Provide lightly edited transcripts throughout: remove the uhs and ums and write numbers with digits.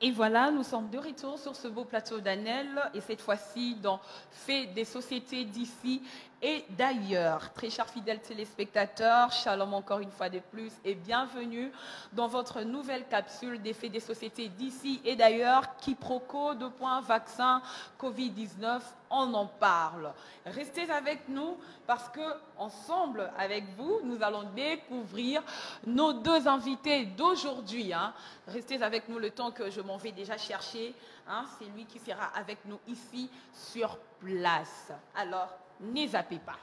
Et voilà, nous sommes de retour sur ce beau plateau d'Anel et cette fois-ci dans Fait des sociétés d'ici et d'ailleurs. Très chers fidèles téléspectateurs, shalom encore une fois de plus et bienvenue dans votre nouvelle capsule des Faits des sociétés d'ici et d'ailleurs. Quiproquo, vaccin, Covid-19, on en parle. Restez avec nous parce que ensemble avec vous, nous allons découvrir nos deux invités d'aujourd'hui. Restez avec nous le temps que je m'en vais déjà chercher. C'est lui qui sera avec nous ici sur place. Alors, n'y zappez pas.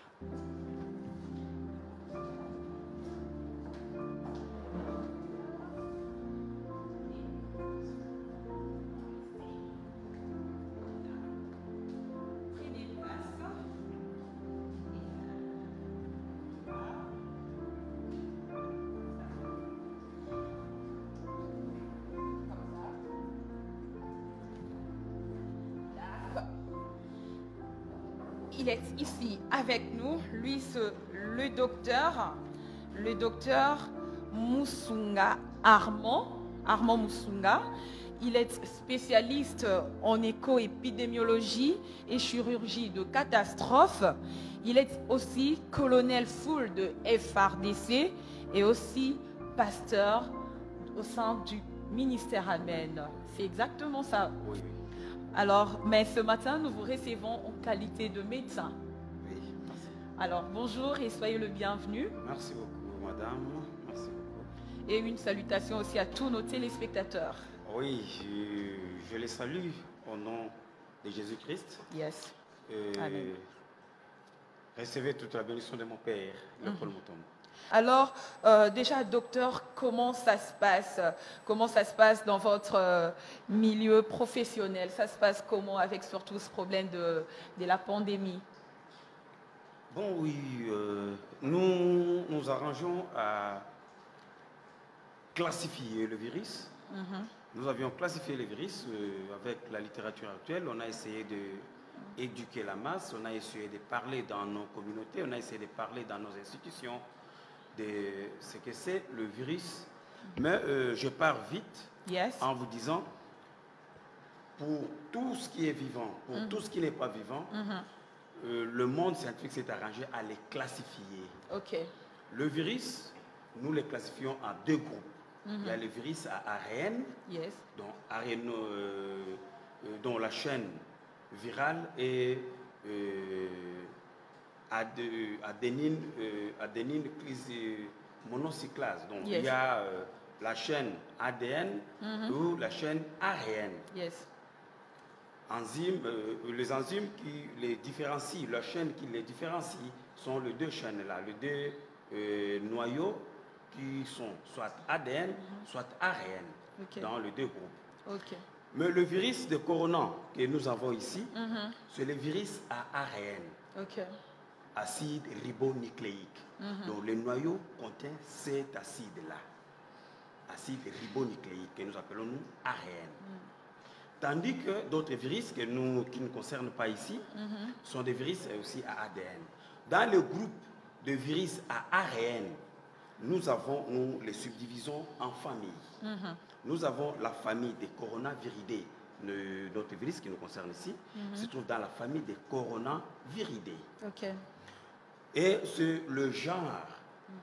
Il est ici avec nous, lui, le docteur Musunga Armand Musunga. Il est spécialiste en éco-épidémiologie et chirurgie de catastrophe. Il est aussi colonel full de FARDC et aussi pasteur au sein du ministère Amen. C'est exactement ça. Oui. Alors, mais ce matin, nous vous recevons en qualité de médecin. Oui, merci. Alors, bonjour et soyez le bienvenu. Merci beaucoup, madame. Merci beaucoup. Et une salutation aussi à tous nos téléspectateurs. Oui, je les salue au nom de Jésus-Christ. Yes. Amen. Recevez toute la bénédiction de mon Père, le Paul Moutombo. Alors, déjà, docteur, comment ça se passe? Comment ça se passe dans votre milieu professionnel? Ça se passe comment avec surtout ce problème de la pandémie? Bon, oui, nous nous arrangeons à classifier le virus. Nous avions classifié le virus avec la littérature actuelle. On a essayé d'éduquer la masse, on a essayé de parler dans nos communautés, on a essayé de parler dans nos institutions de ce que c'est le virus. Mais je pars vite en vous disant, pour tout ce qui est vivant, pour tout ce qui n'est pas vivant, le monde scientifique s'est arrangé à les classifier. Okay. Le virus, nous les classifions en deux groupes. Il y a le virus à ARN, dont la chaîne virale est adénine monocyclase. Donc il y a la chaîne ADN ou la chaîne ARN. Les enzymes qui les différencient, la chaîne qui les différencie sont les deux chaînes là, les deux noyaux qui sont soit ADN, soit ARN dans les deux groupes. Mais le virus de corona que nous avons ici, c'est le virus à ARN. Acide ribonucléique. Donc le noyau contient cet acide-là, acide ribonucléique, que nous appelons nous ARN. Tandis que d'autres virus qui ne nous concernent pas ici sont des virus aussi à ADN. Dans le groupe de virus à ARN, nous les subdivisons en familles. Nous avons la famille des coronaviridae. Notre virus qui nous concerne ici se trouve dans la famille des coronaviridae. Et c'est le genre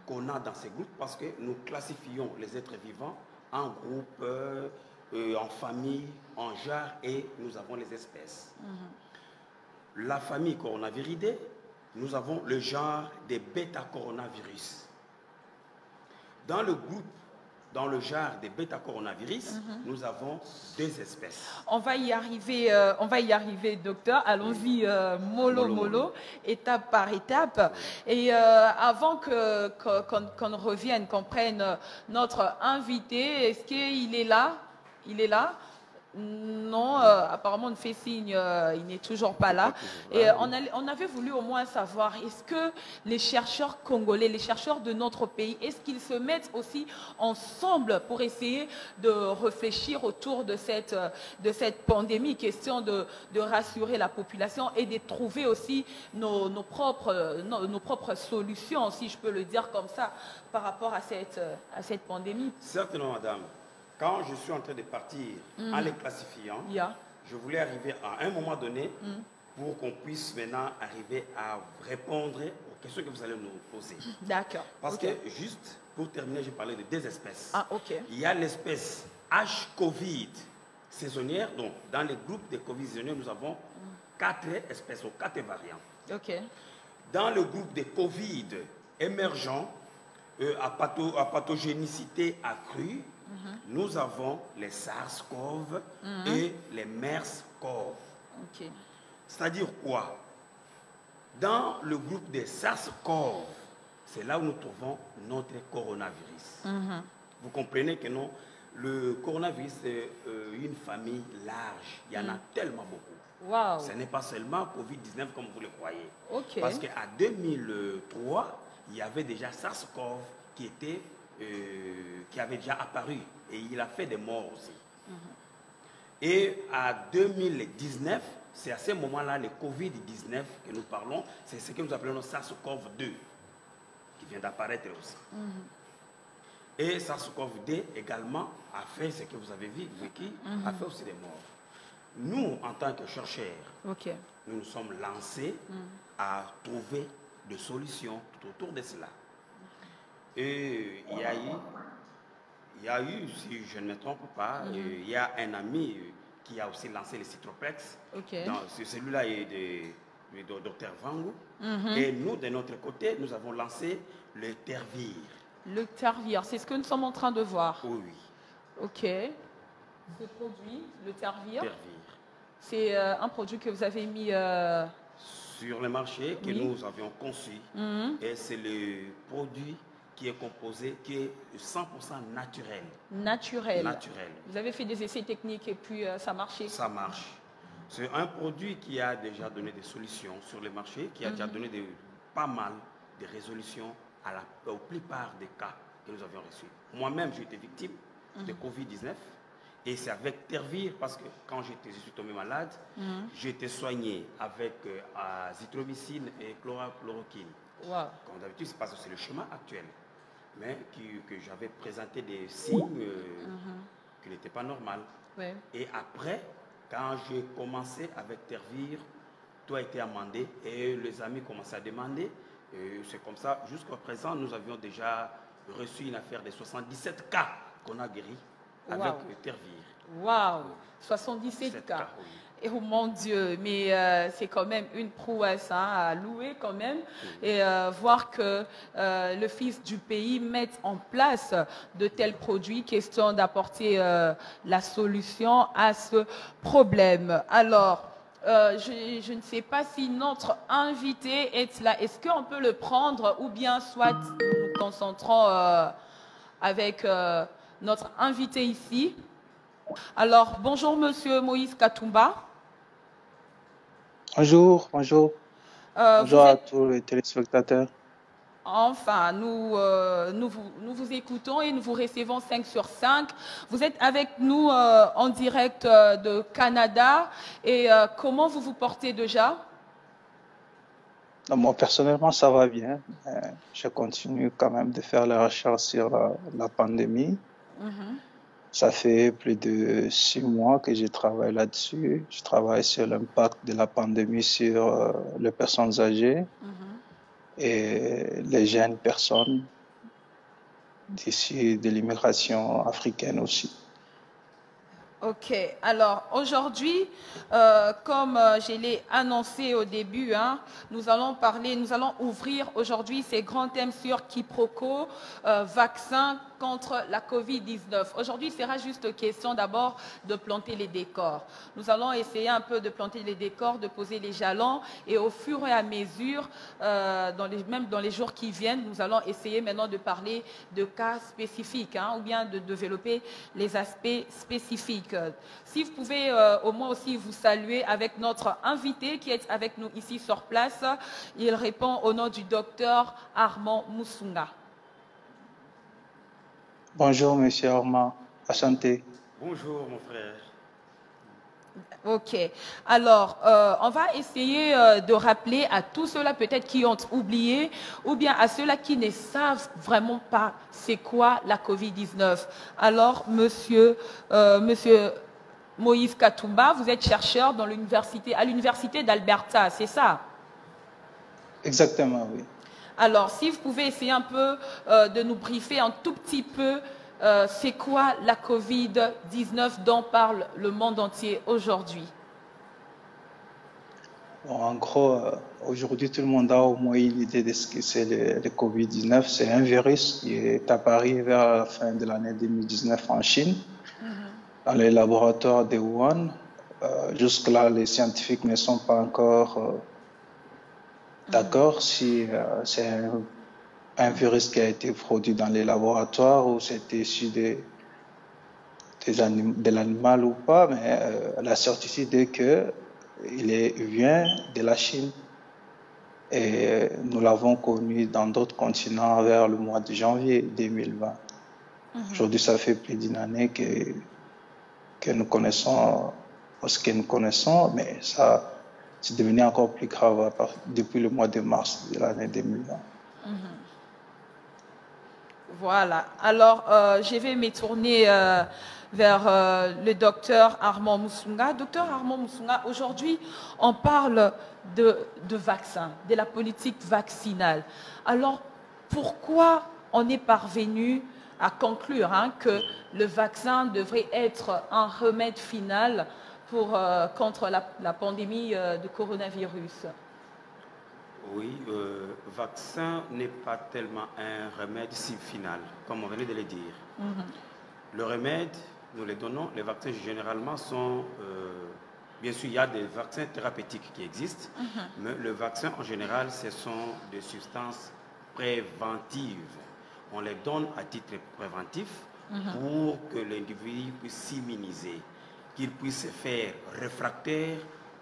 qu'on a dans ces groupes parce que nous classifions les êtres vivants en groupes, en famille, en genre et nous avons les espèces. La famille coronaviridae, nous avons le genre des bêta-coronavirus. Dans le genre des bêta-coronavirus, nous avons deux espèces. On va y arriver, docteur. Allons-y mollo, étape par étape. Et avant qu'on revienne, qu'on prenne notre invité, est-ce qu'il est là? Il est là? Non, apparemment on fait signe, il n'est toujours pas là. Et on avait voulu au moins savoir, est-ce que les chercheurs congolais, les chercheurs de notre pays, est-ce qu'ils se mettent aussi ensemble pour essayer de réfléchir autour de cette pandémie, question de rassurer la population et de trouver aussi nos propres solutions, si je peux le dire comme ça, par rapport à cette pandémie? Certainement, madame. quand je suis en train de partir en les classifiant, je voulais arriver à un moment donné pour qu'on puisse maintenant arriver à répondre aux questions que vous allez nous poser. D'accord. Parce que, juste pour terminer, j'ai parlé de 2 espèces. Ah, ok. Il y a l'espèce H-Covid saisonnière. Donc, dans les groupes de Covid saisonniers, nous avons 4 espèces ou 4 variants. Ok. Dans le groupe de Covid émergents, à pathogénicité accrue, nous avons les SARS-CoV et les MERS-CoV. Ok. C'est-à-dire quoi? Dans le groupe des SARS-CoV, c'est là où nous trouvons notre coronavirus. Vous comprenez que non, le coronavirus est une famille large. Il y en a tellement beaucoup. Wow. Ce n'est pas seulement Covid-19 comme vous le croyez. Ok. Parce qu'à 2003, il y avait déjà SARS-CoV qui avait déjà apparu. Et il a fait des morts aussi. Et à 2019, c'est à ce moment-là, le Covid-19 que nous parlons, c'est ce que nous appelons SARS-CoV-2, qui vient d'apparaître aussi. Et SARS-CoV-2 également a fait ce que vous avez vu, a fait aussi des morts. Nous, en tant que chercheurs, nous nous sommes lancés à trouver des solutions tout autour de cela. Et il y a eu, si je ne me trompe pas, il y a un ami qui a aussi lancé le Citropex. Celui-là est du docteur Vango. Et nous, de notre côté, nous avons lancé le Tervir. Le Tervir, c'est ce que nous sommes en train de voir. Oui. Ok. Ce produit, le Tervir, c'est un produit que vous avez mis sur le marché, que nous avions conçu. Et c'est le produit qui est composé, qui est 100% naturel. Naturel. Vous avez fait des essais techniques et puis ça a marché? Ça marche. C'est un produit qui a déjà donné des solutions sur le marché, qui a déjà donné pas mal de résolutions aux plupart des cas que nous avions reçus. Moi-même, j'ai été victime de Covid-19 et c'est avec Tervir parce que quand je suis tombé malade, j'ai été soigné avec azithromycine et chloroquine. Comme d'habitude, c'est parce que c'est le schéma actuel. Mais que j'avais présenté des signes qui n'étaient pas normaux. Et après, quand j'ai commencé avec Tervir, tout a été amendé et les amis commençaient à demander. C'est comme ça, jusqu'à présent, nous avions déjà reçu une affaire de 77 cas qu'on a guéri avec Tervir. Waouh, 77 cas. Et oh mon Dieu, mais c'est quand même une prouesse à louer quand même. Et voir que le fils du pays mette en place de tels produits, question d'apporter la solution à ce problème. Alors, je ne sais pas si notre invité est là. Est-ce qu'on peut le prendre ou bien soit nous nous concentrons avec notre invité ici. Alors, bonjour Monsieur Moïse Katumba. Bonjour, bonjour. Bonjour à tous les téléspectateurs. Enfin, nous vous écoutons et nous vous recevons 5 sur 5. Vous êtes avec nous en direct de Canada. Et comment vous vous portez déjà? Moi, personnellement, ça va bien. Je continue quand même de faire les recherches sur la pandémie. Ça fait plus de 6 mois que je travaille là-dessus. Je travaille sur l'impact de la pandémie sur les personnes âgées et les jeunes personnes d'ici de l'immigration africaine aussi. Ok, alors aujourd'hui, comme je l'ai annoncé au début, nous allons ouvrir aujourd'hui ces grands thèmes sur quiproquo, vaccin contre la Covid-19. Aujourd'hui, il sera juste question d'abord de planter les décors. Nous allons essayer un peu de planter les décors, de poser les jalons et au fur et à mesure, même dans les jours qui viennent, nous allons essayer maintenant de parler de cas spécifiques ou bien de développer les aspects spécifiques. Si vous pouvez au moins aussi vous saluer avec notre invité qui est avec nous ici sur place. Il répond au nom du docteur Armand Musunga. Bonjour, monsieur Armand. Enchanté. Bonjour, mon frère. Ok. Alors, on va essayer de rappeler à tous ceux-là peut-être qui ont oublié ou bien à ceux-là qui ne savent vraiment pas c'est quoi la COVID-19. Alors, monsieur Moïse Katumba, vous êtes chercheur dans à l'université d'Alberta, c'est ça? Exactement, oui. Alors, si vous pouvez essayer un peu de nous briefer un tout petit peu, c'est quoi la COVID-19 dont parle le monde entier aujourd'hui? Bon, en gros, aujourd'hui, tout le monde a au moins une idée de ce que c'est le COVID-19. C'est un virus qui est apparu vers la fin de l'année 2019 en Chine, dans les laboratoires de Wuhan. Jusque-là, les scientifiques ne sont pas encore d'accord si c'est un virus qui a été produit dans les laboratoires ou c'est issu de l'animal ou pas, mais la certitude est qu'il vient de la Chine. Et nous l'avons connu dans d'autres continents vers le mois de janvier 2020. Aujourd'hui, ça fait plus d'une année que nous connaissons ce que nous connaissons, mais ça c'est devenu encore plus grave depuis le mois de mars de l'année 2020. Voilà. Alors, je vais me tourner vers le docteur Armand Musunga. Docteur Armand Musunga, aujourd'hui, on parle de vaccins, de la politique vaccinale. Alors, pourquoi on est parvenu à conclure que le vaccin devrait être un remède final contre la pandémie de coronavirus? Oui, vaccin n'est pas tellement un remède si final, comme on venait de le dire. Le remède, nous le donnons. Les vaccins, généralement, sont... bien sûr, il y a des vaccins thérapeutiques qui existent, mais le vaccin, en général, ce sont des substances préventives. On les donne à titre préventif pour que l'individu puisse s'immuniser, qu'il puisse se faire réfractaire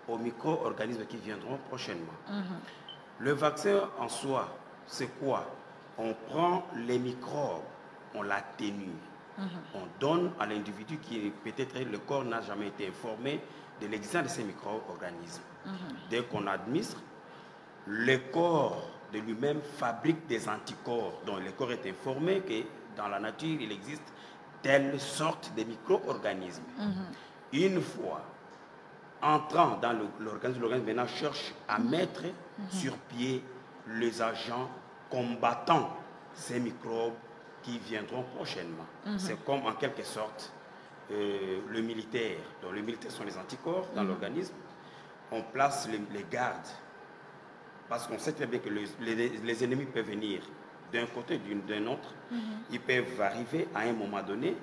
aux micro-organismes qui viendront prochainement. Le vaccin en soi, c'est quoi? On prend les microbes, on l'atténue. On donne à l'individu qui peut-être le corps n'a jamais été informé de l'existence de ces micro-organismes. Dès qu'on administre, le corps de lui-même fabrique des anticorps dont le corps est informé que dans la nature, il existe telle sorte de micro-organismes. Une fois entrant dans l'organisme maintenant cherche à mettre sur pied les agents combattant ces microbes qui viendront prochainement. C'est comme en quelque sorte le militaire. Donc le militaire sont les anticorps dans l'organisme. On place les gardes parce qu'on sait très bien que les ennemis peuvent venir d'un côté, d'un autre. Ils peuvent arriver à un moment donné.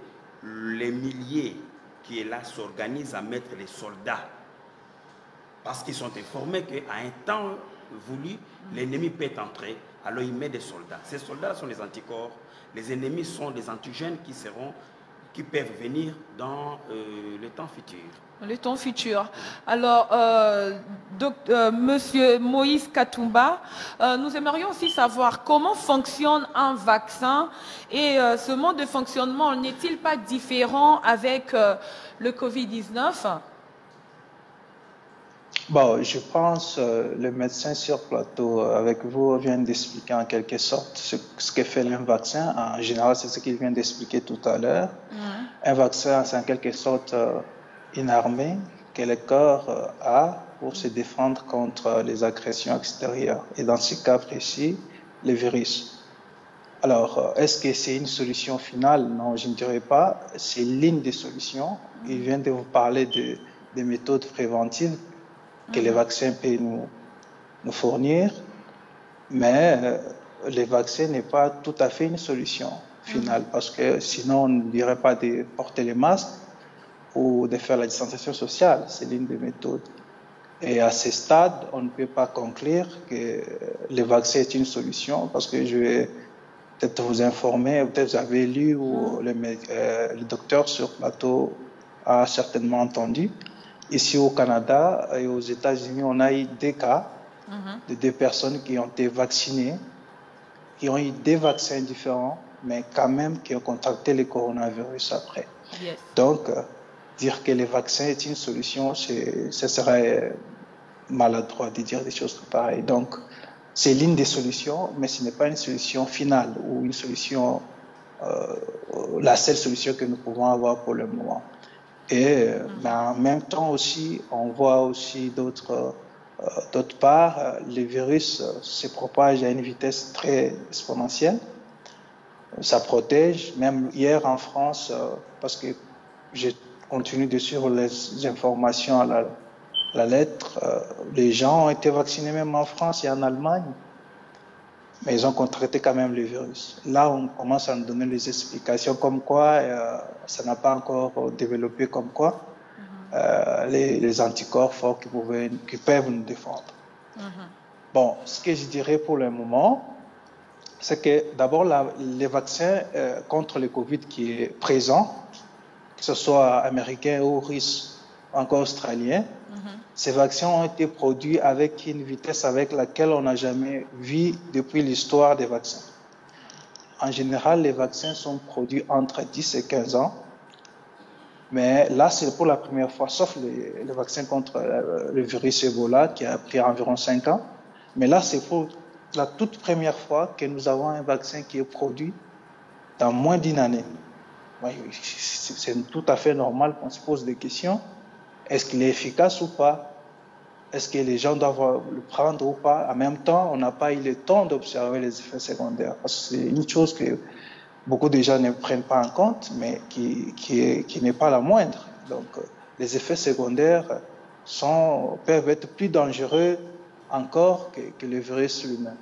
Les milliers qui est là s'organisent à mettre les soldats parce qu'ils sont informés qu'à un temps voulu, l'ennemi peut entrer, alors il met des soldats. Ces soldats sont les anticorps, les ennemis sont des antigènes qui peuvent venir dans le temps futur. Le temps futur. Alors, Monsieur Moïse Katumba, nous aimerions aussi savoir comment fonctionne un vaccin et ce mode de fonctionnement n'est-il pas différent avec le Covid-19? Bon, je pense le médecin sur plateau avec vous vient d'expliquer en quelque sorte ce que fait un vaccin. En général, c'est ce qu'il vient d'expliquer tout à l'heure. Un vaccin, c'est en quelque sorte une armée que le corps a pour se défendre contre les agressions extérieures. Et dans ce cas précis, le virus. Alors, est-ce que c'est une solution finale? Non, je ne dirais pas. C'est l'une des solutions. Il vient de vous parler des méthodes préventives que les vaccins peuvent nous fournir, mais le vaccin n'est pas tout à fait une solution finale, parce que sinon on ne dirait pas de porter les masques ou de faire la distanciation sociale. C'est l'une des méthodes. Et à ce stade, on ne peut pas conclure que le vaccin est une solution, parce que je vais peut-être vous informer, peut-être vous avez lu ou le docteur sur plateau a certainement entendu. Ici au Canada et aux États-Unis, on a eu des cas de 2 personnes qui ont été vaccinées, qui ont eu des vaccins différents, mais quand même qui ont contracté le coronavirus après. Donc, dire que les vaccins est une solution, ce serait maladroit de dire des choses pareilles. Donc, c'est l'une des solutions, mais ce n'est pas une solution finale ou une solution, la seule solution que nous pouvons avoir pour le moment. Mais en même temps aussi, on voit aussi d'autre part, le virus se propage à une vitesse très exponentielle. Ça protège, même hier en France, parce que j'ai continué de suivre les informations à la lettre, les gens ont été vaccinés même en France et en Allemagne, mais ils ont contracté quand même le virus. Là, on commence à nous donner les explications comme quoi ça n'a pas encore développé comme quoi les anticorps forts qui peuvent nous défendre. Bon, ce que je dirais pour le moment, c'est que d'abord, les vaccins contre le Covid qui est présent, que ce soit américain ou russe, encore australien, ces vaccins ont été produits avec une vitesse avec laquelle on n'a jamais vu depuis l'histoire des vaccins. En général, les vaccins sont produits entre 10 et 15 ans, mais là, c'est pour la première fois, sauf le vaccin contre le virus Ebola qui a pris environ 5 ans, mais là, c'est pour la toute première fois que nous avons un vaccin qui est produit dans moins d'une année. C'est tout à fait normal qu'on se pose des questions. Est-ce qu'il est efficace ou pas? Est-ce que les gens doivent le prendre ou pas? En même temps, on n'a pas eu le temps d'observer les effets secondaires. Parce que c'est une chose que beaucoup de gens ne prennent pas en compte, mais qui n'est pas la moindre. Donc, les effets secondaires peuvent être plus dangereux encore que le virus lui-même.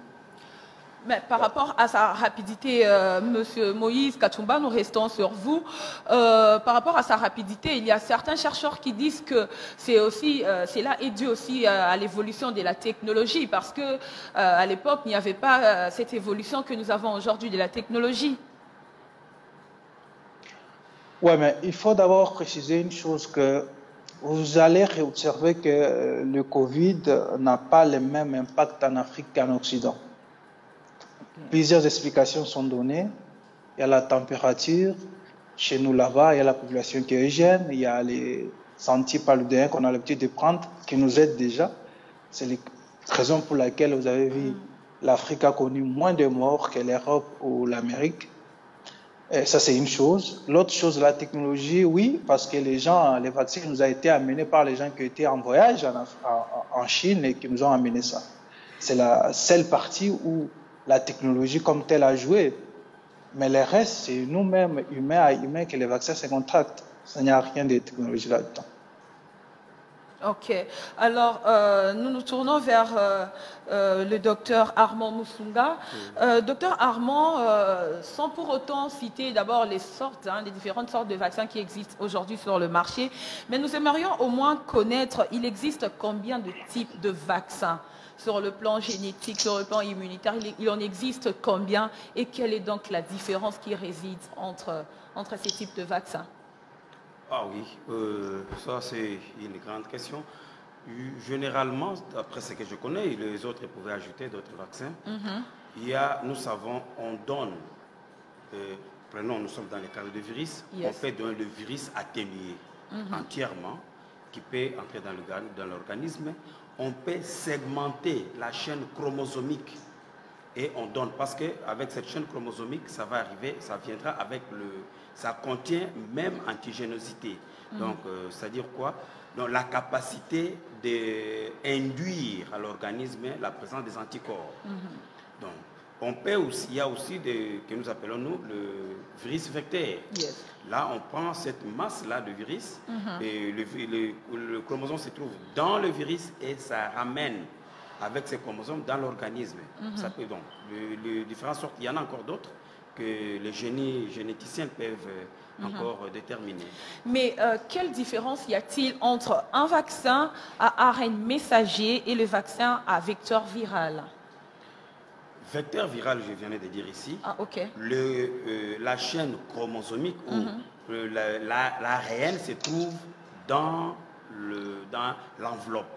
Mais par rapport à sa rapidité, Monsieur Moïse Katumba, nous restons sur vous. Par rapport à sa rapidité, il y a certains chercheurs qui disent que cela est dû aussi à l'évolution de la technologie, parce que à l'époque, il n'y avait pas cette évolution que nous avons aujourd'hui de la technologie. Oui, mais il faut d'abord préciser une chose, que vous allez observer que le Covid n'a pas le même impact en Afrique qu'en Occident. Plusieurs explications sont données. Il y a la température, chez nous là-bas, il y a la population qui est jeune, il y a les antipaludéens qu'on a l'habitude de prendre, qui nous aident déjà. C'est la raison pour laquelle vous avez vu l'Afrique a connu moins de morts que l'Europe ou l'Amérique. Et ça, c'est une chose. L'autre chose, la technologie, oui, parce que les vaccins nous ont été amenés par les gens qui étaient en voyage en Chine et qui nous ont amené ça. C'est la seule partie où la technologie comme telle a joué. Mais le reste, c'est nous-mêmes, humains à humains, que les vaccins se contractent. Il n'y a rien de technologie là-dedans. Ok. Alors, nous nous tournons vers le docteur Armand Musunga. Docteur Armand, sans pour autant citer d'abord les différentes sortes de vaccins qui existent aujourd'hui sur le marché, mais nous aimerions au moins connaître, il existe combien de types de vaccins? Sur le plan génétique, sur le plan immunitaire, il en existe combien? Et quelle est donc la différence qui réside entre ces types de vaccins? Ah oui, ça c'est une grande question. Généralement, d'après ce que je connais, les autres pouvaient ajouter d'autres vaccins. Nous savons, on donne, prenons, nous sommes dans le cadre de virus, on peut donner le virus atténué entièrement, qui peut entrer dans l'organisme. On peut segmenter la chaîne chromosomique et on donne, parce qu'avec cette chaîne chromosomique, ça va arriver, ça viendra avec ça contient même antigénosité. Donc, c'est-à-dire quoi? Donc, la capacité d'induire à l'organisme la présence des anticorps. Donc, on peut aussi, il y a aussi que nous appelons le virus vecteur. Là, on prend cette masse-là de virus et le chromosome se trouve dans le virus et ça ramène avec ces chromosomes dans l'organisme. Ça peut donc, les différentes sortes, il y en a encore d'autres que les généticiens peuvent encore déterminer. Mais quelle différence y a-t-il entre un vaccin à ARN messager et le vaccin à vecteur viral? Vecteur viral, je viens de dire ici, okay. La chaîne chromosomique où l'ARN se trouve dans l'enveloppe.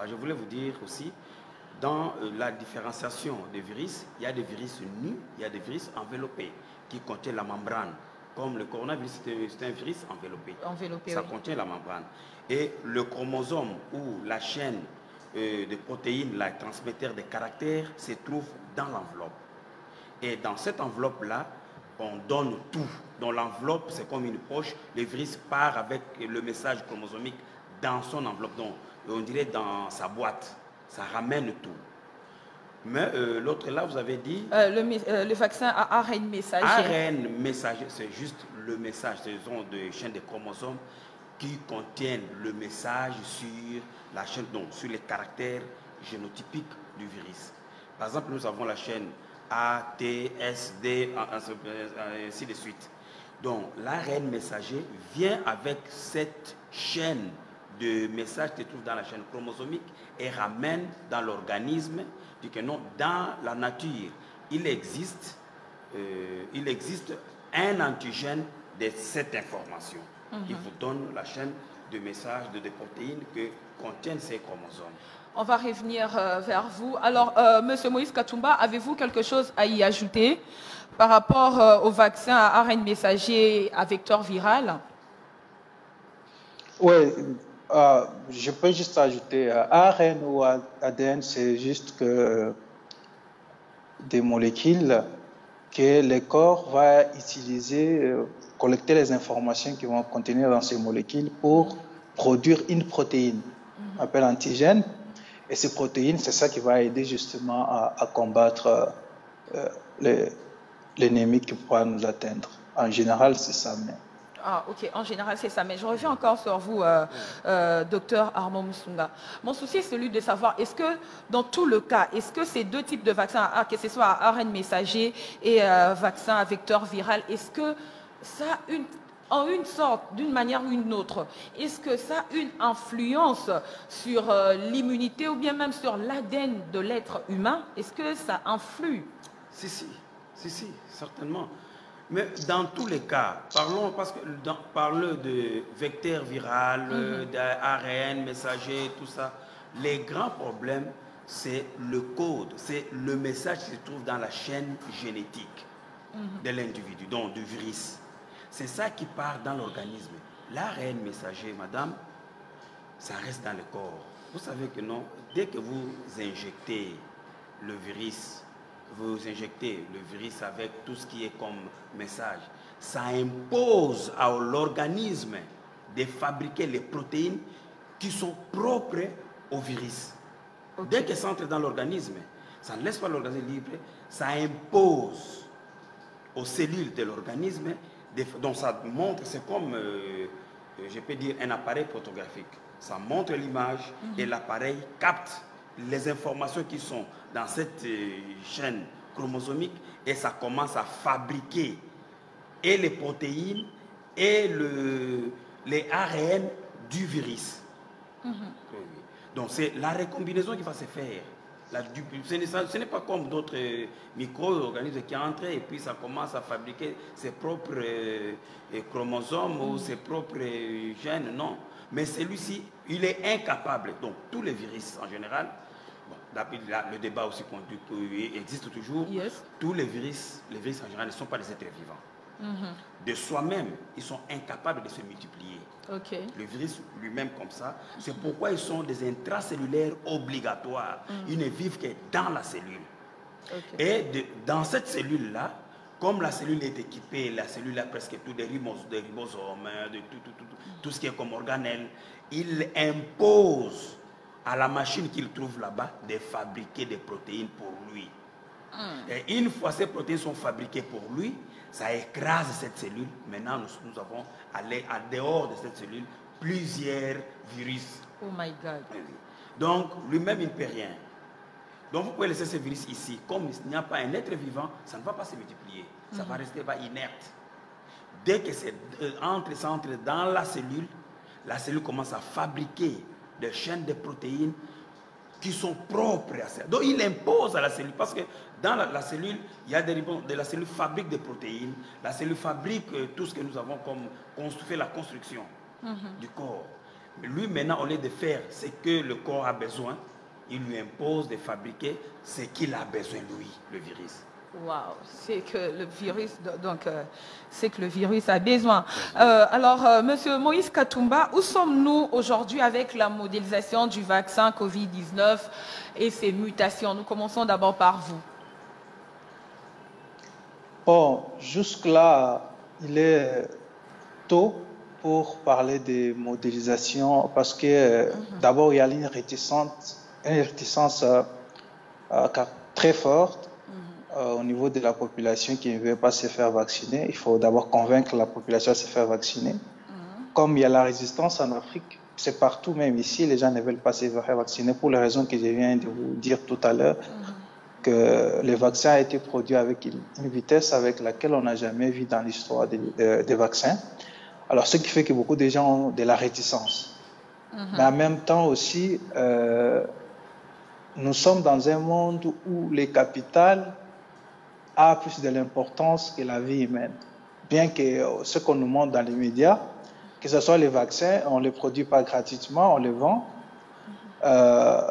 Je voulais vous dire aussi, dans la différenciation des virus, il y a des virus nus, il y a des virus enveloppés qui contiennent la membrane. comme le coronavirus, c'est un virus enveloppé. Ça oui. contient la membrane. Et le chromosome ou la chaîne de protéines, la transmetteur des caractères, se trouve dans l'enveloppe. Et dans cette enveloppe-là, on donne tout. Dans l'enveloppe, c'est comme une poche. Le virus part avec le message chromosomique dans son enveloppe. Donc, on dirait dans sa boîte. Ça ramène tout. Mais l'autre là, vous avez dit... le vaccin à ARN messager. ARN messager, c'est juste le message. Ce sont des chaînes de chromosomes qui contiennent le message sur la chaîne, donc sur les caractères génotypiques du virus. Par exemple, nous avons la chaîne A, T, S, D, ainsi de suite. Donc, l'ARN messager vient avec cette chaîne de messages qui se trouve dans la chaîne chromosomique et ramène dans l'organisme, dit que non, dans la nature, il existe un antigène de cette information. Il vous donne la chaîne de messages de protéines que contiennent ces chromosomes. On va revenir vers vous. Alors, Monsieur Moïse Katumba, avez-vous quelque chose à y ajouter par rapport au vaccin à ARN messager à vecteur viral? Oui, je peux juste ajouter, ARN ou ADN, c'est juste que des molécules que le corps va utiliser, collecter les informations qui vont contenir dans ces molécules pour produire une protéine, on appelle antigène. Et ces protéines, c'est ça qui va aider justement à combattre l'ennemi qui pourra nous atteindre. En général, c'est ça. Mais... Ah, ok. En général, c'est ça. Mais je reviens encore sur vous, docteur Armand Musunga. Mon souci est celui de savoir, est-ce que, dans tout le cas, est-ce que ces deux types de vaccins, que ce soit ARN messager et vaccin à vecteur viral, est-ce que ça a en une sorte, d'une manière ou une autre, est-ce que ça a une influence sur l'immunité ou bien même sur l'ADN de l'être humain? Est-ce que ça influe? Si, certainement. Mais dans tous les cas, parce que parle de vecteur viral, d'ARN, messager, tout ça, les grands problèmes, c'est le code, c'est le message qui se trouve dans la chaîne génétique de l'individu, donc du virus. C'est ça qui part dans l'organisme. L'ARN messager, madame, ça reste dans le corps. Vous savez que non, dès que vous injectez le virus, avec tout ce qui est comme message, ça impose à l'organisme de fabriquer les protéines qui sont propres au virus. Okay. Dès que ça entre dans l'organisme, ça ne laisse pas l'organisme libre, ça impose aux cellules de l'organisme. Donc ça montre, c'est comme, je peux dire, un appareil photographique. Ça montre l'image et l'appareil capte les informations qui sont dans cette chaîne chromosomique et ça commence à fabriquer et les protéines et les ARN du virus. Donc c'est la recombinaison qui va se faire. Ce n'est pas comme d'autres micro-organismes qui entrent et puis ça commence à fabriquer ses propres chromosomes ou ses propres gènes, non. Mais celui-ci, il est incapable. Donc tous les virus en général, le débat aussi existe toujours, tous les virus en général ne sont pas des êtres vivants. De soi-même, ils sont incapables de se multiplier. Le virus lui-même comme ça, c'est pourquoi ils sont des intracellulaires obligatoires. Ils ne vivent que dans la cellule. Et dans cette cellule-là, comme la cellule est équipée, la cellule a presque tout, des ribosomes, tout ce qui est comme organelle, il impose à la machine qu'il trouve là-bas de fabriquer des protéines pour lui. Et une fois ces protéines sont fabriquées pour lui, ça écrase cette cellule. Maintenant, nous avons allé à dehors de cette cellule plusieurs virus. Oh my God. Donc, lui-même, il ne peut rien. Donc, vous pouvez laisser ce virus ici. Comme il n'y a pas un être vivant, ça ne va pas se multiplier. Ça va rester inerte. Dès que ça entre dans la cellule commence à fabriquer des chaînes de protéines qui sont propres à ça. Donc, il impose à la cellule, parce que dans la cellule, il y a la cellule fabrique des protéines, la cellule fabrique tout ce que nous avons comme fait la construction du corps. Mais lui, maintenant, au lieu de faire ce que le corps a besoin, il lui impose de fabriquer ce qu'il a besoin, lui, le virus. Waouh, c'est que le virus, c'est que le virus a besoin. Alors, Monsieur Moïse Katumba, où sommes-nous aujourd'hui avec la modélisation du vaccin Covid-19 et ses mutations? Nous commençons d'abord par vous. Bon, jusque-là, il est tôt pour parler de modélisation parce que d'abord, il y a une réticence très forte au niveau de la population qui ne veut pas se faire vacciner. Il faut d'abord convaincre la population à se faire vacciner. Comme il y a la résistance en Afrique, c'est partout, même ici, les gens ne veulent pas se faire vacciner pour les raisons que je viens de vous dire tout à l'heure, que le vaccin a été produit avec une vitesse avec laquelle on n'a jamais vu dans l'histoire des vaccins. Alors, ce qui fait que beaucoup de gens ont de la réticence. Mais en même temps aussi, nous sommes dans un monde où le capital a plus de l'importance que la vie humaine. Bien que ce qu'on nous montre dans les médias, que ce soit les vaccins, on ne les produit pas gratuitement, on les vend.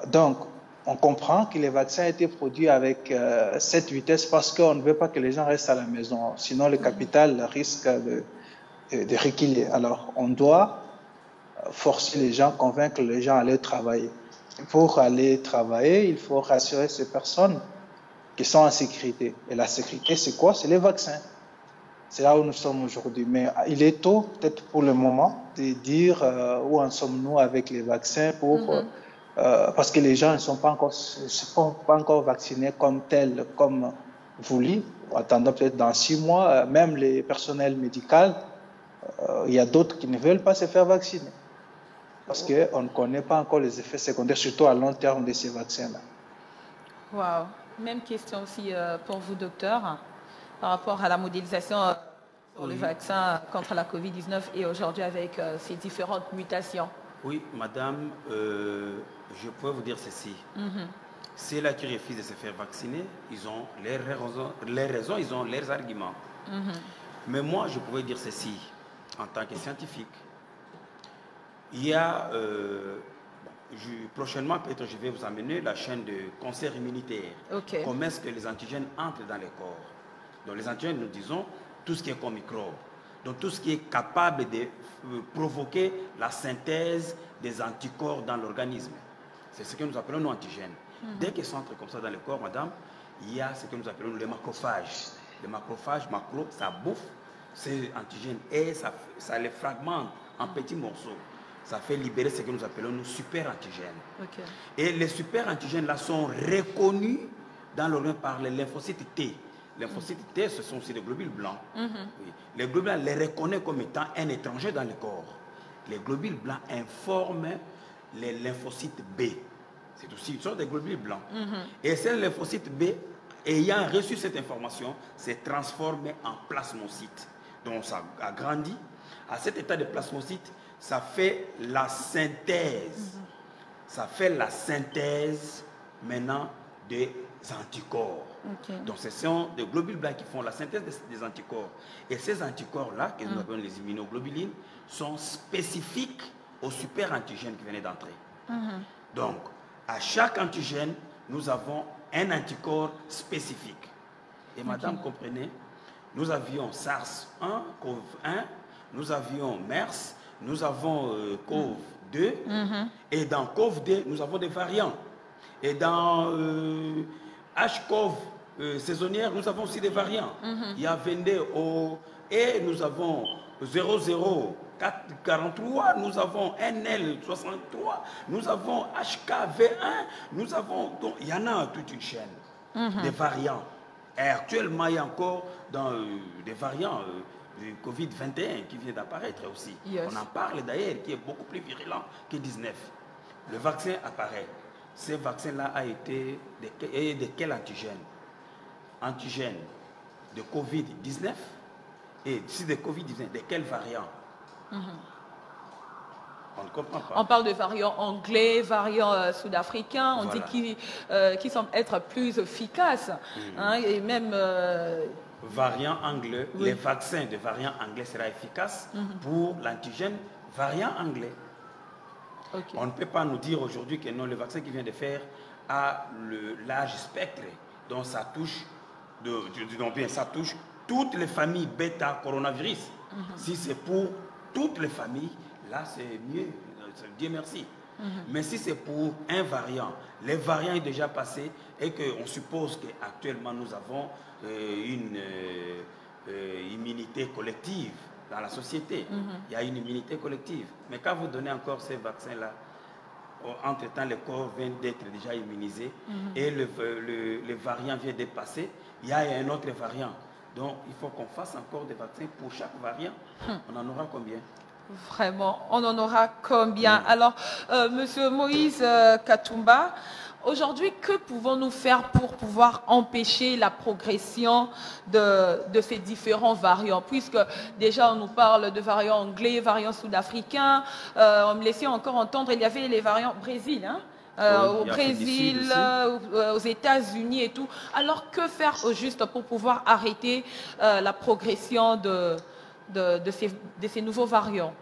Donc, on comprend que les vaccins ont été produits avec cette vitesse parce qu'on ne veut pas que les gens restent à la maison. Sinon, le capital risque de reculer. Alors, on doit forcer les gens, convaincre les gens à aller travailler. Pour aller travailler, il faut rassurer ces personnes qui sont en sécurité. Et la sécurité, c'est quoi? C'est les vaccins. C'est là où nous sommes aujourd'hui. Mais il est tôt, peut-être pour le moment, de dire où en sommes-nous avec les vaccins parce que les gens ne sont pas encore vaccinés comme tel, comme voulu. En attendant peut-être dans 6 mois, même les personnels médicaux, il y a d'autres qui ne veulent pas se faire vacciner. Parce qu'on ne connaît pas encore les effets secondaires, surtout à long terme de ces vaccins-là. Wow. Même question aussi pour vous, docteur, par rapport à la modélisation sur le vaccin contre la Covid-19 et aujourd'hui avec ces différentes mutations. Oui, madame, je pourrais vous dire ceci. Ceux-là qui refusent de se faire vacciner, ils ont les raisons, ils ont leurs arguments. Mais moi, je pourrais dire ceci, en tant que scientifique. Il y a, prochainement, peut-être je vais vous amener la chaîne de cancer immunitaire. Comment est-ce que les antigènes entrent dans les corps? Donc les antigènes, nous disons, tout ce qui est comme microbe. Donc tout ce qui est capable de provoquer la synthèse des anticorps dans l'organisme. C'est ce que nous appelons nos antigènes. Dès qu'ils s'entrent comme ça dans le corps, madame, il y a ce que nous appelons les macrophages. Les macrophages, ça bouffe ces antigènes et ça les fragmente en petits morceaux. Ça fait libérer ce que nous appelons nos super antigènes. Et les super antigènes là sont reconnus dans l'organisme par les lymphocytes T. Les lymphocytes T, ce sont aussi les globules blancs. Oui. Les globules blancs les reconnaissent comme étant un étranger dans le corps. Les globules blancs informent les lymphocytes B. C'est aussi une sorte de globules blancs. Et ces lymphocytes B, ayant reçu cette information, se transforment en plasmocytes. Donc ça a grandi. À cet état de plasmocyte, ça fait la synthèse. Ça fait la synthèse maintenant des anticorps. Donc ce sont des globules blancs qui font la synthèse des anticorps. Et ces anticorps-là, que nous appelons les immunoglobulines, sont spécifiques aux super antigènes qui venaient d'entrer. Donc, à chaque antigène, nous avons un anticorps spécifique. Et madame, comprenez, nous avions SARS-1, CoV-1, nous avions MERS, nous avons CoV-2, et dans CoV-2, nous avons des variants. Et dans HCoV saisonnière, nous avons aussi des variants. Il y a 22 et nous avons 0043, nous avons NL63, nous avons HKV1, nous avons... Donc, il y en a toute une chaîne des variants. Et actuellement, il y a encore des variants du Covid-21 qui vient d'apparaître aussi. On en parle d'ailleurs, qui est beaucoup plus virulent que 19. Le vaccin apparaît. Ce vaccin-là a été de quel antigène? Antigène de Covid-19 et si de Covid-19, de quel variant? On ne comprend pas. On parle de variants anglais, variants sud-africains, on dit qu'ils semblent être plus efficaces. Et même... variant anglais, les vaccins de variant anglais seront efficaces pour l'antigène variant anglais. On ne peut pas nous dire aujourd'hui que non, le vaccin qui vient de faire a le large spectre, donc ça touche donc bien, ça touche toutes les familles bêta coronavirus. Si c'est pour toutes les familles, là c'est mieux, Dieu merci. Mais si c'est pour un variant, les variants est déjà passé et qu'on suppose qu'actuellement nous avons une immunité collective dans la société. Il y a une immunité collective. Mais quand vous donnez encore ces vaccins-là, entre-temps, le corps vient d'être déjà immunisé et le variant vient de passer, il y a un autre variant. Donc, il faut qu'on fasse encore des vaccins pour chaque variant. On en aura combien? Vraiment, on en aura combien? Alors, Monsieur Moïse Katumba, aujourd'hui, que pouvons-nous faire pour pouvoir empêcher la progression de ces différents variants? Puisque déjà, on nous parle de variants anglais, variants sud-africains. On me laissait encore entendre, il y avait les variants Brésil, hein? Au Brésil, aux États-Unis et tout. Alors, que faire au juste pour pouvoir arrêter la progression de ces nouveaux variants?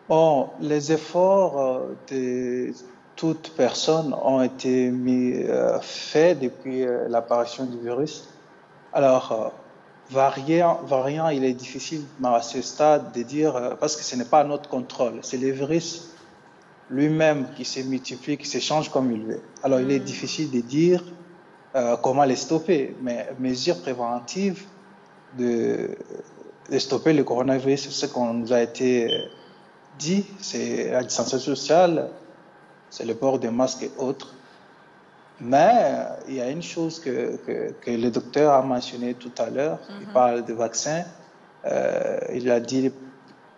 Bon, les efforts de toute personne ont été faits depuis l'apparition du virus. Alors, variant, il est difficile à ce stade de dire, parce que ce n'est pas à notre contrôle, c'est le virus lui-même qui se multiplie, qui se change comme il veut. Alors, il est difficile de dire comment les stopper, mais mesures préventives de stopper le coronavirus, c'est ce qu'on nous a été dit, c'est la distanciation sociale, c'est le port des masques et autres. Mais il y a une chose que le docteur a mentionné tout à l'heure, il parle de vaccins, il a dit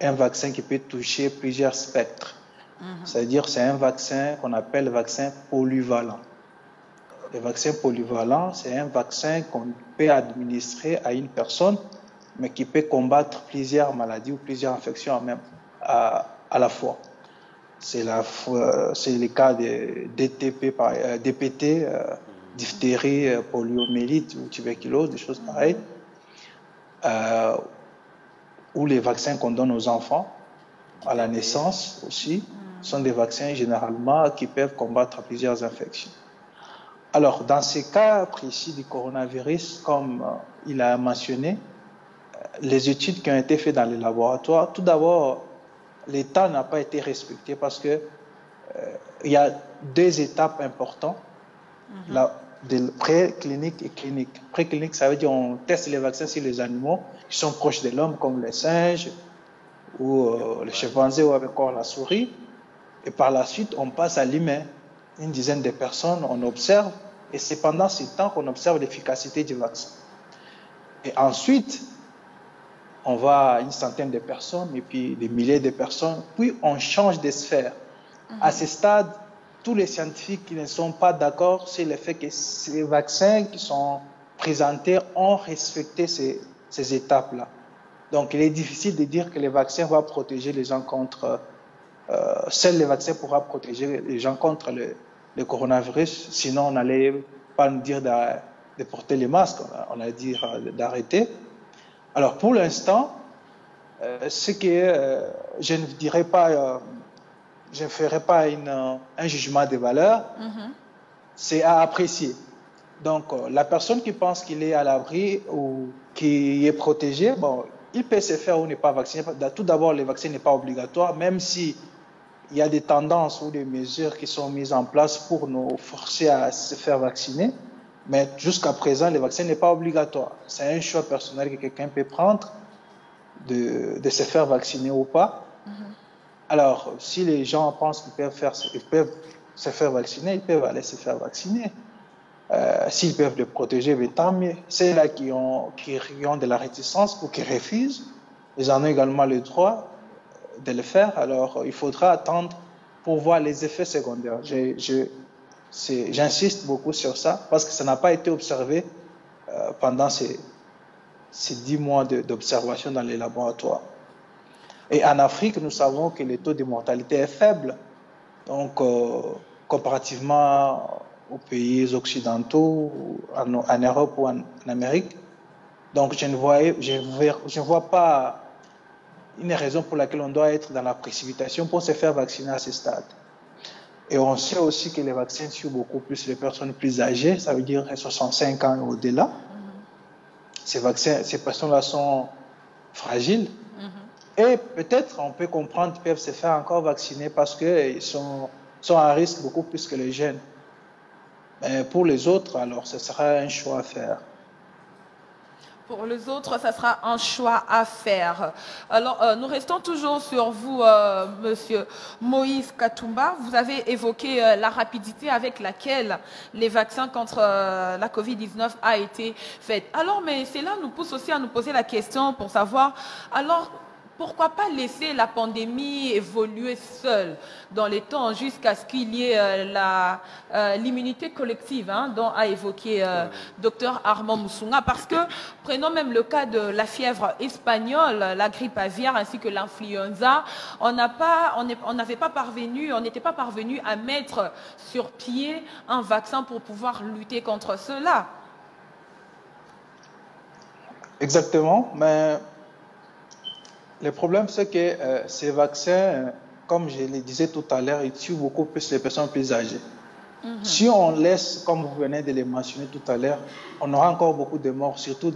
un vaccin qui peut toucher plusieurs spectres. C'est-à-dire c'est un vaccin qu'on appelle le vaccin polyvalent. Le vaccin polyvalent, c'est un vaccin qu'on peut administrer à une personne, mais qui peut combattre plusieurs maladies ou plusieurs infections même à la fois. C'est le cas de DPT, diphtérie, poliomyélite ou tuberculose, des choses pareilles, ou les vaccins qu'on donne aux enfants à la naissance aussi, sont des vaccins généralement qui peuvent combattre plusieurs infections. Alors, dans ces cas précis du coronavirus, comme il a mentionné, les études qui ont été faites dans les laboratoires, tout d'abord, l'état n'a pas été respecté parce que il y a deux étapes importantes, de préclinique et clinique. Préclinique, ça veut dire on teste les vaccins sur les animaux qui sont proches de l'homme, comme les singes ou les chimpanzés ou encore la souris. Et par la suite, on passe à l'humain. Une dizaine de personnes, on observe, et c'est pendant ce temps qu'on observe l'efficacité du vaccin. Et ensuite, on va à une centaine de personnes, et puis des milliers de personnes, puis on change de sphère. À ce stade, tous les scientifiques qui ne sont pas d'accord sur le fait que ces vaccins qui sont présentés ont respecté ces étapes-là. Donc, il est difficile de dire que les vaccins vont protéger les gens contre... seuls les vaccins pourront protéger les gens contre le coronavirus. Sinon, on n'allait pas nous dire de porter les masques, on allait dire d'arrêter. Alors, pour l'instant, ce que je ne dirais pas, je ne ferai pas un jugement de valeur, c'est à apprécier. Donc, la personne qui pense qu'il est à l'abri ou qui est protégé, bon, il peut se faire ou ne pas vacciner. Tout d'abord, le vaccin n'est pas obligatoire, même si il y a des tendances ou des mesures qui sont mises en place pour nous forcer à se faire vacciner. Mais jusqu'à présent, le vaccin n'est pas obligatoire. C'est un choix personnel que quelqu'un peut prendre de se faire vacciner ou pas. Alors, si les gens pensent qu'ils peuvent se faire vacciner, ils peuvent aller se faire vacciner. S'ils peuvent le protéger, mais tant mieux. Ceux-là qui ont de la réticence ou qui refusent, ils en ont également le droit de le faire. Alors, il faudra attendre pour voir les effets secondaires. J'insiste beaucoup sur ça parce que ça n'a pas été observé pendant ces 10 mois d'observation dans les laboratoires. Et en Afrique, nous savons que le taux de mortalité est faible. Donc, comparativement aux pays occidentaux, en Europe ou en Amérique. Donc, je ne vois pas une raison pour laquelle on doit être dans la précipitation pour se faire vacciner à ce stade. Et on sait aussi que les vaccins tuent beaucoup plus les personnes plus âgées, ça veut dire 65 ans et au-delà. Ces personnes-là sont fragiles. Et peut-être, on peut comprendre qu'ils peuvent se faire encore vacciner parce qu'ils sont à risque beaucoup plus que les jeunes. Mais pour les autres, alors, ce sera un choix à faire. Pour les autres, ça sera un choix à faire. Alors, nous restons toujours sur vous, Monsieur Moïse Katumba. Vous avez évoqué la rapidité avec laquelle les vaccins contre la COVID-19 a été faits. Alors, mais cela nous pousse aussi à nous poser la question pour savoir, alors, pourquoi pas laisser la pandémie évoluer seule dans les temps jusqu'à ce qu'il y ait l'immunité collective dont a évoqué Dr Armand Moussounga. Parce que, prenons même le cas de la fièvre espagnole, la grippe aviaire ainsi que l'influenza, on n'était pas parvenu à mettre sur pied un vaccin pour pouvoir lutter contre cela. Exactement, mais le problème, c'est que ces vaccins, comme je le disais tout à l'heure, ils tuent beaucoup plus les personnes plus âgées. Si on laisse, comme vous venez de le mentionner tout à l'heure, on aura encore beaucoup de morts, surtout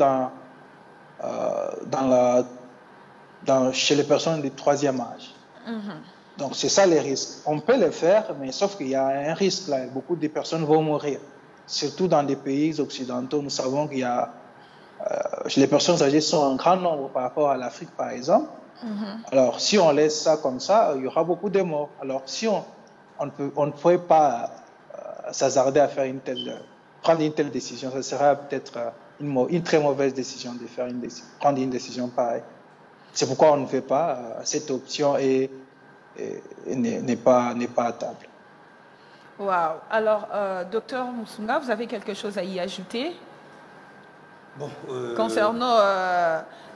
chez les personnes du troisième âge. Donc, c'est ça les risques. On peut le faire, mais sauf qu'il y a un risque là. Beaucoup de personnes vont mourir. Surtout dans des pays occidentaux, nous savons qu'il y a les personnes âgées sont en grand nombre par rapport à l'Afrique, par exemple. Alors, si on laisse ça comme ça, il y aura beaucoup de morts. Alors, si on ne pourrait pas s'hasarder à prendre une telle décision, ce sera peut-être une très mauvaise décision de prendre une décision pareille. C'est pourquoi on ne fait pas cette option et n'est pas à table. Wow. Alors, docteur Moussounga, vous avez quelque chose à y ajouter? Bon, concernant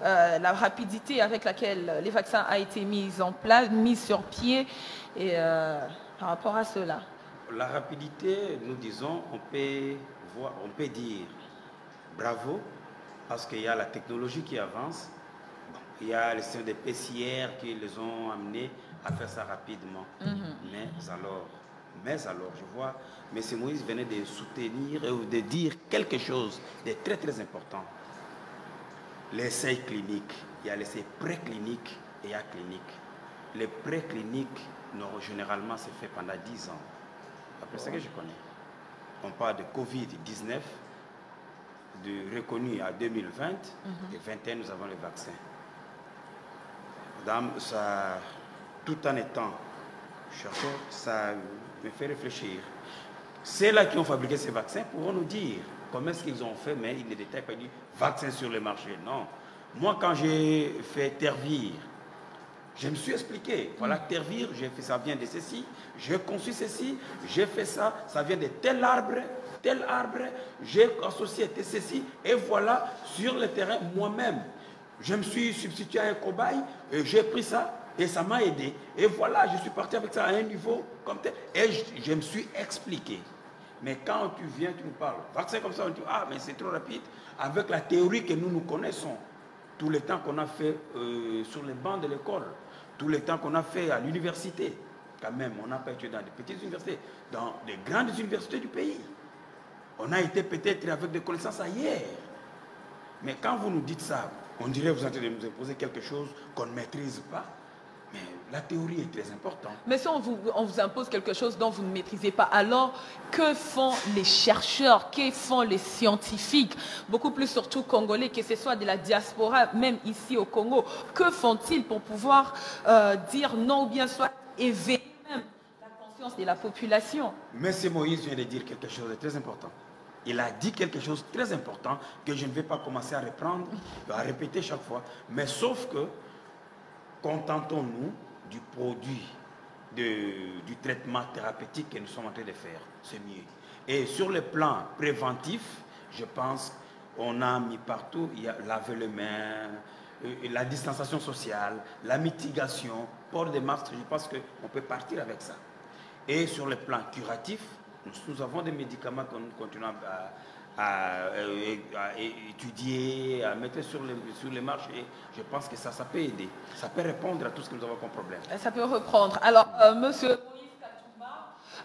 la rapidité avec laquelle les vaccins ont été mis sur pied, et par rapport à cela. La rapidité, nous disons, on peut dire bravo, parce qu'il y a la technologie qui avance, il y a les systèmes de PCR qui les ont amenés à faire ça rapidement. Mais alors, je vois, M. Moïse venait de soutenir ou de dire quelque chose de très très important. L'essai clinique, il y a l'essai préclinique et il y a clinique. Les précliniques, généralement, c'est fait pendant 10 ans. Après ce que je connais. On parle de Covid-19, reconnu en 2020, et 2021, nous avons le vaccin. Madame, ça, tout en étant chercheur, ça me fait réfléchir. Ceux-là qui ont fabriqué ces vaccins pourront nous dire comment est-ce qu'ils ont fait, mais ils ne détaillent pas du vaccin sur le marché. Non. Moi, quand j'ai fait Tervir, je me suis expliqué. Voilà, Tervir, j'ai fait ça vient de ceci, j'ai conçu ceci, j'ai fait ça, ça vient de tel arbre, j'ai associé ceci, et voilà, sur le terrain, moi-même, je me suis substitué à un cobaye, et j'ai pris ça, et ça m'a aidé. Et voilà, je suis parti avec ça à un niveau comme tel. Et je me suis expliqué. Mais quand tu viens, tu nous parles, vaccin comme ça, on dit, ah, mais c'est trop rapide. Avec la théorie que nous connaissons, tout le temps qu'on a fait sur les bancs de l'école, tout le temps qu'on a fait à l'université, quand même, on n'a pas été dans des petites universités, dans des grandes universités du pays. On a été peut-être avec des connaissances ailleurs. Mais quand vous nous dites ça, on dirait que vous êtes en train de nous imposer quelque chose qu'on ne maîtrise pas. Mais la théorie est très importante. Mais si on vous impose quelque chose dont vous ne maîtrisez pas, alors que font les chercheurs, que font les scientifiques, beaucoup plus surtout congolais, que ce soit de la diaspora, même ici au Congo, que font-ils pour pouvoir dire non ou bien soit éveiller même la conscience de la population? M. Moïse vient de dire quelque chose de très important. Il a dit quelque chose de très important que je ne vais pas commencer à reprendre, à répéter chaque fois. Mais sauf que, contentons-nous du produit du traitement thérapeutique que nous sommes en train de faire. C'est mieux. Et sur le plan préventif, je pense qu'on a mis partout, il y a laver les mains, la distanciation sociale, la mitigation, port des masques, je pense qu'on peut partir avec ça. Et sur le plan curatif, nous avons des médicaments que nous continuons à étudier, à mettre sur les marchés. Je pense que ça peut aider. Ça peut répondre à tout ce que nous avons comme problème. Ça peut reprendre. Alors, monsieur Moïse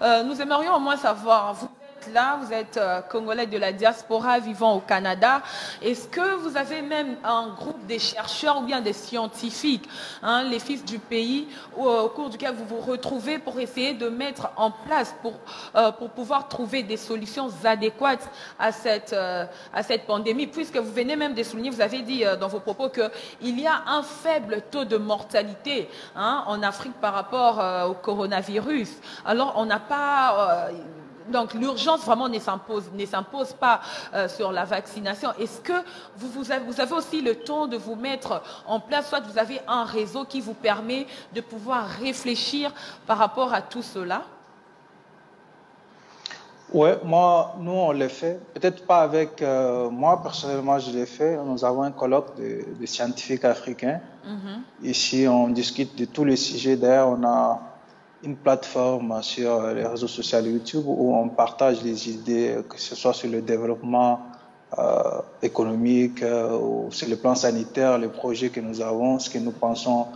Nous aimerions au moins savoir, vous êtes là, vous êtes Congolais de la diaspora vivant au Canada. Est-ce que vous avez même un groupe des chercheurs ou bien des scientifiques, hein, les fils du pays, au cours duquel vous vous retrouvez pour essayer de mettre en place, pour pouvoir trouver des solutions adéquates à cette pandémie, puisque vous venez même de souligner, vous avez dit dans vos propos qu'il y a un faible taux de mortalité, hein, en Afrique par rapport au coronavirus. Alors, on n'a pas... donc, l'urgence vraiment ne s'impose pas sur la vaccination. Est-ce que vous avez aussi le temps de vous mettre en place, soit vous avez un réseau qui vous permet de pouvoir réfléchir par rapport à tout cela? Oui, nous, on l'a fait. Peut-être pas avec moi, personnellement, je l'ai fait. Nous avons un colloque de scientifiques africains. Ici, on discute de tous les sujets. D'ailleurs, on a une plateforme sur les réseaux sociaux YouTube où on partage les idées, que ce soit sur le développement économique ou sur le plan sanitaire, les projets que nous avons, ce que nous pensons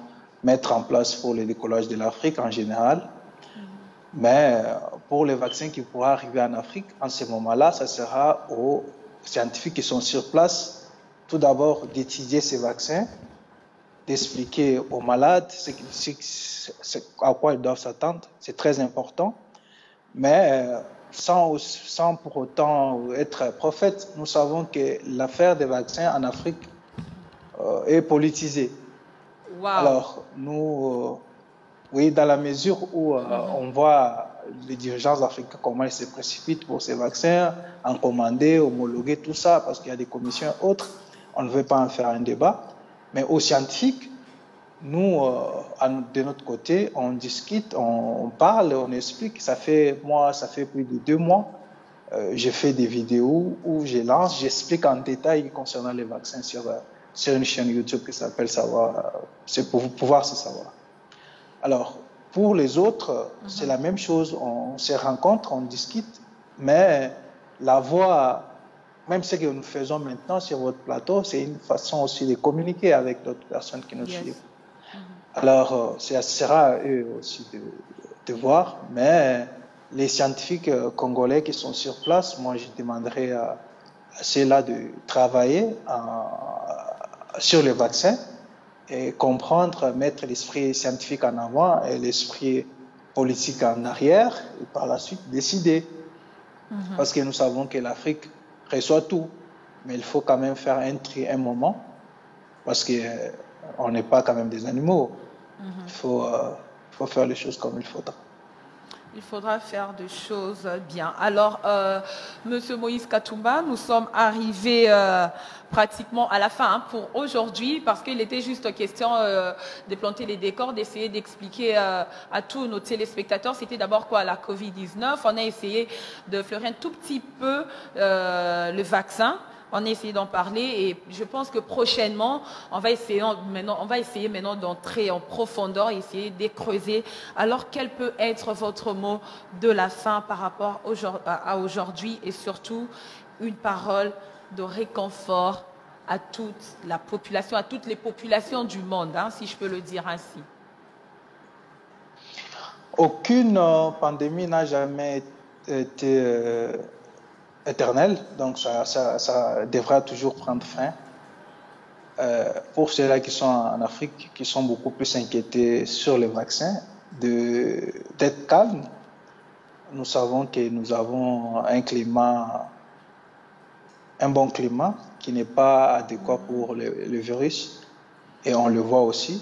mettre en place pour le décollage de l'Afrique en général. Mais pour les vaccins qui pourraient arriver en Afrique, en ce moment-là, ça sera aux scientifiques qui sont sur place, tout d'abord d'étudier ces vaccins, d'expliquer aux malades à quoi ils doivent s'attendre. C'est très important. Mais sans pour autant être prophète, nous savons que l'affaire des vaccins en Afrique est politisée. Wow. Alors, nous, oui, dans la mesure où on voit les dirigeants africains, comment ils se précipitent pour ces vaccins, en commander, homologuer, tout ça, parce qu'il y a des commissions autres, on ne veut pas en faire un débat. Mais aux scientifiques, nous, de notre côté, on discute, on parle, on explique. Ça fait plus de 2 mois, j'ai fait des vidéos où j'explique en détail concernant les vaccins sur une chaîne YouTube qui s'appelle Savoir, c'est pour pouvoir se savoir. Alors, pour les autres, c'est la même chose. On se rencontre, on discute, mais la voix, même ce que nous faisons maintenant sur votre plateau, c'est une façon aussi de communiquer avec d'autres personnes qui nous suivent. Alors, ce sera à eux aussi de voir, mais les scientifiques congolais qui sont sur place, moi, je demanderai à ceux-là de travailler sur les vaccins et comprendre, mettre l'esprit scientifique en avant et l'esprit politique en arrière, et par la suite décider. Parce que nous savons que l'Afrique reçoit tout, mais il faut quand même faire un tri un moment, parce qu'on n'est pas quand même des animaux. Il faut faire les choses comme il faudra. Il faudra faire des choses bien. Alors, Monsieur Moïse Katumba, nous sommes arrivés pratiquement à la fin pour aujourd'hui, parce qu'il était juste question de planter les décors, d'essayer d'expliquer à tous nos téléspectateurs, c'était d'abord quoi la Covid-19. On a essayé de fleurir un tout petit peu le vaccin. On a essayé d'en parler et je pense que prochainement, on va essayer maintenant d'entrer en profondeur, essayer de creuser. Alors, quel peut être votre mot de la fin par rapport à aujourd'hui et surtout une parole de réconfort à toute la population, à toutes les populations du monde, hein, si je peux le dire ainsi? Aucune pandémie n'a jamais été éternelle, donc ça devra toujours prendre fin. Pour ceux-là qui sont en Afrique, qui sont beaucoup plus inquiétés sur les vaccins, d'être calmes. Nous savons que nous avons un bon climat qui n'est pas adéquat pour le virus, et on le voit aussi.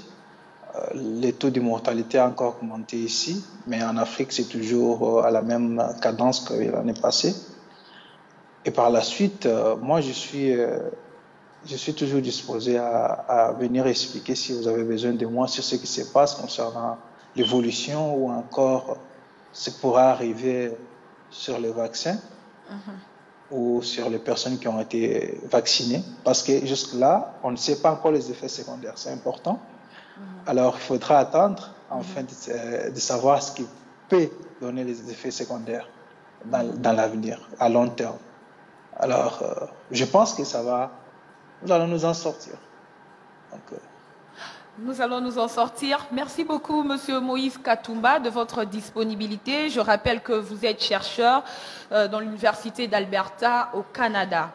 Les taux de mortalité ont encore augmenté ici, mais en Afrique, c'est toujours à la même cadence que l'année passée. Et par la suite, moi, je suis toujours disposé à venir expliquer si vous avez besoin de moi sur ce qui se passe concernant l'évolution ou encore ce qui pourra arriver sur les vaccins ou sur les personnes qui ont été vaccinées. Parce que jusque-là, on ne sait pas encore les effets secondaires. C'est important. Alors, il faudra attendre enfin de savoir ce qui peut donner les effets secondaires dans l'avenir, à long terme. Alors, je pense que nous allons nous en sortir. Donc, Nous allons nous en sortir. Merci beaucoup, Monsieur Moïse Katumba, de votre disponibilité. Je rappelle que vous êtes chercheur dans l'Université d'Alberta au Canada.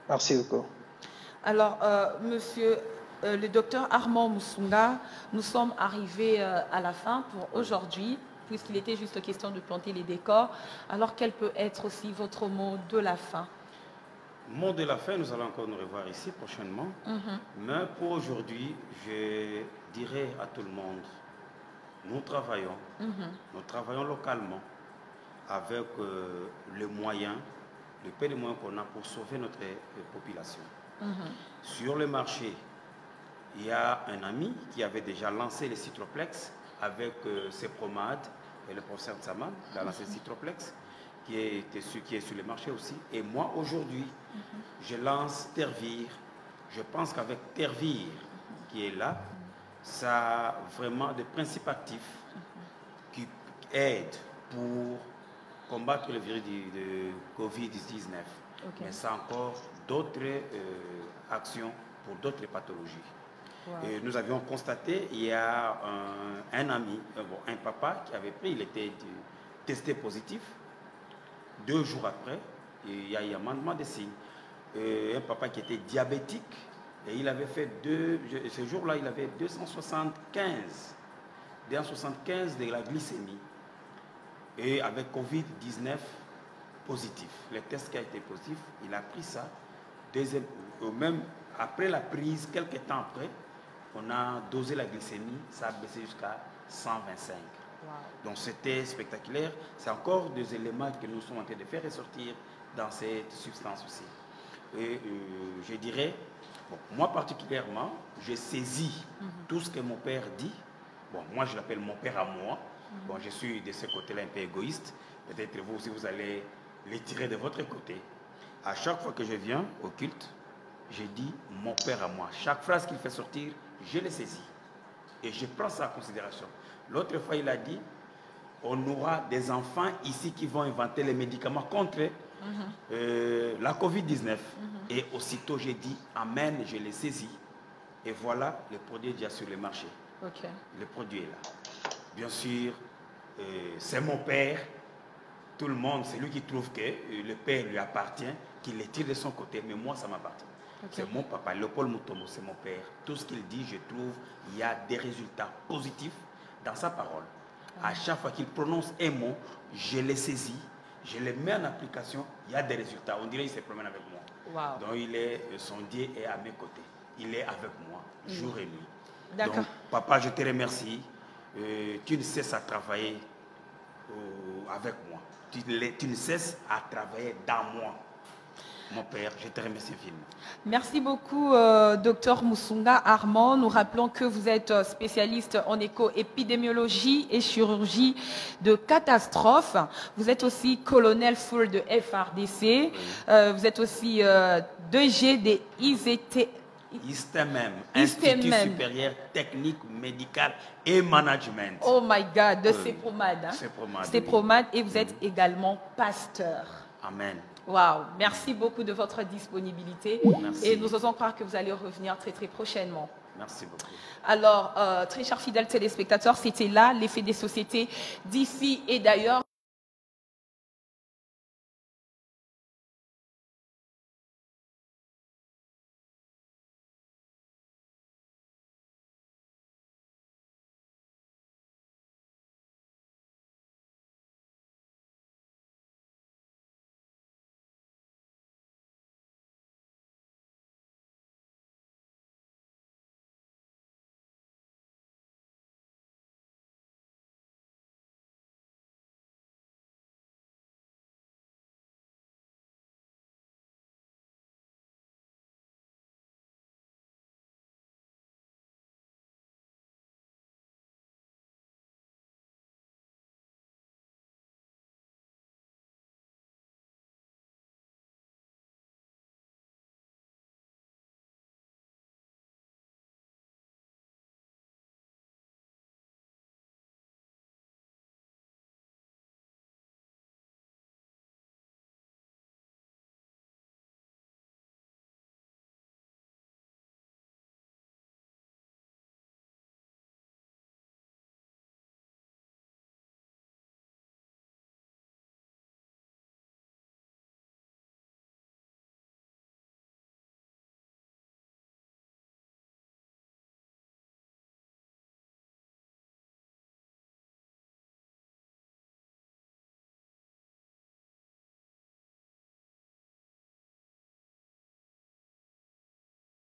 Merci beaucoup. Alors, Monsieur le docteur Armand Musunga, nous sommes arrivés à la fin pour aujourd'hui, puisqu'il était juste question de planter les décors. Alors, quel peut être aussi votre mot de la fin? Mot de la fin, nous allons encore nous revoir ici prochainement. Mais pour aujourd'hui, je dirais à tout le monde, nous travaillons localement avec les moyens, le peu de moyens qu'on a pour sauver notre population. Sur le marché, il y a un ami qui avait déjà lancé les Citroplex avec ses promades et le professeur Tsaman, il a lancé le Citroplex qui est sur le marché aussi. Et moi aujourd'hui, je lance Tervir. Je pense qu'avec Tervir qui est là, ça a vraiment des principes actifs qui aident pour combattre le virus de Covid-19. Mais ça a encore d'autres actions pour d'autres pathologies. Et nous avions constaté, il y a un ami, un papa qui avait pris, il était testé positif. 2 jours après, il y a eu un amendement de signes. Un papa qui était diabétique, et il avait fait ce jour-là, il avait 275 de la glycémie. Et avec Covid-19 positif. Le test qui a été positif, il a pris ça. Même après la prise, quelques temps après, on a dosé la glycémie, ça a baissé jusqu'à 125. Donc c'était spectaculaire. C'est encore des éléments que nous sommes en train de faire ressortir dans cette substance aussi. Et je dirais, moi particulièrement, je saisis tout ce que mon père dit. Bon, moi je l'appelle mon père à moi. Bon, je suis de ce côté-là un peu égoïste. Peut-être vous aussi vous allez les tirer de votre côté. À chaque fois que je viens au culte, je dis mon père à moi. Chaque phrase qu'il fait sortir, je les saisis. Et je prends ça en considération. L'autre fois, il a dit, on aura des enfants ici qui vont inventer les médicaments contre la Covid-19. Et aussitôt, j'ai dit, amen, je les saisis. Et voilà, le produit est déjà sur le marché. Le produit est là. Bien sûr, c'est mon père. Tout le monde, c'est lui qui trouve que le père lui appartient, qu'il les tire de son côté. Mais moi, ça m'appartient. C'est mon papa, Léopold Mutombo, c'est mon père. Tout ce qu'il dit, je trouve, il y a des résultats positifs dans sa parole. À chaque fois qu'il prononce un mot, je les saisis, je les mets en application, il y a des résultats. On dirait qu'il se promène avec moi. Donc son Dieu est à mes côtés. Il est avec moi, jour et nuit. Donc, papa, je te remercie. Tu ne cesses à travailler avec moi. Tu ne cesses à travailler dans moi. Mon père, je te remercie infiniment. Merci beaucoup, Dr Musunga Armand. Nous rappelons que vous êtes spécialiste en éco-épidémiologie et chirurgie de catastrophe. Vous êtes aussi colonel full de FRDC. Vous êtes aussi 2G des IZT. ISTEMEM, Institut supérieur technique, médical et management. Oh my God, de CEPROMAD. CEPROMAD, et vous êtes également pasteur. Amen. Wow, merci beaucoup de votre disponibilité. Merci. Et nous osons croire que vous allez revenir très très prochainement. Merci beaucoup. Alors, très chers fidèles téléspectateurs, c'était là l'effet des sociétés d'ici et d'ailleurs.